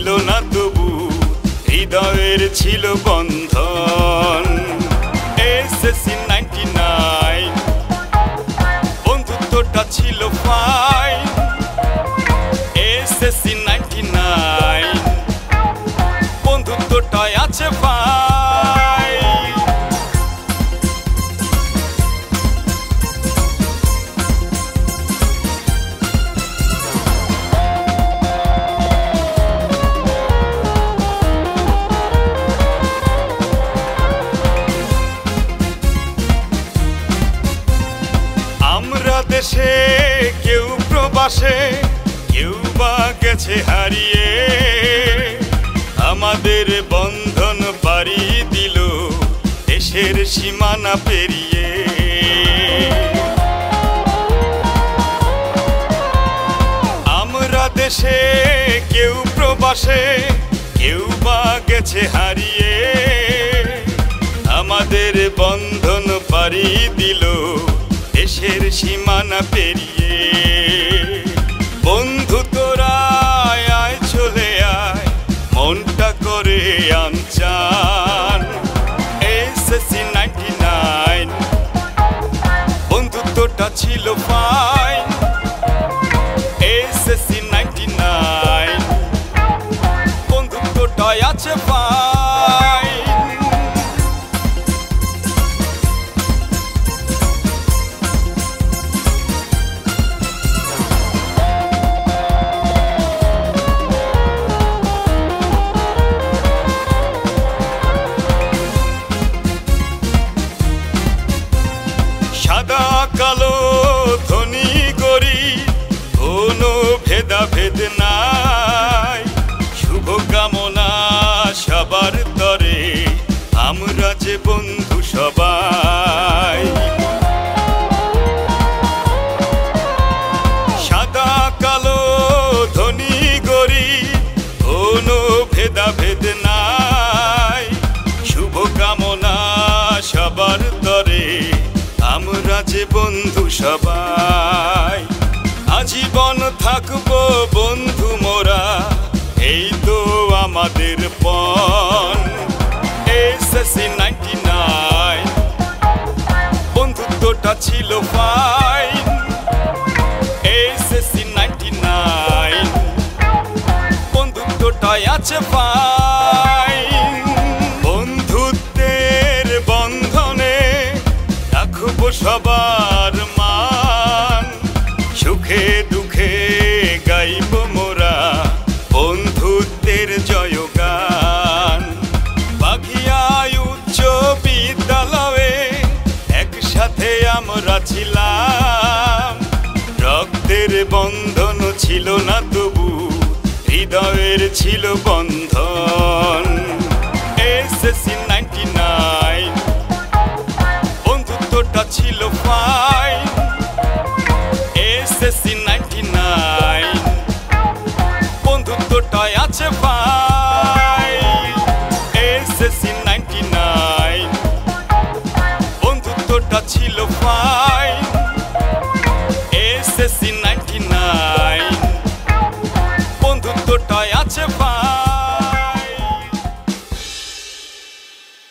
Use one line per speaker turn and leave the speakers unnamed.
ছিল না তবু হৃদয়ের ছিল বন্ধন। এসএসসি 99 বন্ধুত্বটা ছিল ফাইন। এসএসসি 99 বন্ধুত্বটাই আছে ফাইন। আমরা দেশে কেউ প্রবাসে, কেউ বা গেছে হারিয়ে, আমাদের বন্ধন পাড়ি দিল দেশের সীমানা পেরিয়ে। আমরা দেশে কেউ প্রবাসে, কেউ বা গেছে হারিয়ে, আমাদের বন্ধন পাড়ি দিল দেশের সীমানা পেরিয়ে। বন্ধু তোরা আয় চলে আয়, মনটা করে আনচান। এসএসসি 99 বন্ধুত্বটা ছিল ফাইন। এসএসসি 99 বন্ধুত্বটাই আছে ফাইন। সাদা কালো ধনী গরিব কোনো ভেদাভেদ নাই, শুভকামনা সবার তরে আমরা যে বন্ধু সবাই। সাদা কালো ধনী গরিব কোনো ভেদাভেদ নাই, শুভকামনা সবার তরে আমরা যে বন্ধু সবাই। আজীবন থাকবো বন্ধু মোরা, এই তো আমাদের পণ। এসএসসি 99 বন্ধুত্বটা ছিল ফাইন। এসএসসি 99 বন্ধুত্বটাই আছে ফাইন। বন্ধুত্বের বন্ধনে রাখবো সবার মান, সুখে দুঃখে গাইব মোরা বন্ধুত্বের জয়গান। বাঘিয়ায় উচ্চ বিদ্যালয়ে একসাথে আমরা ছিলাম, রক্তের বন্ধন ছিল না তবু হৃদয়ের ছিল বন্ধন।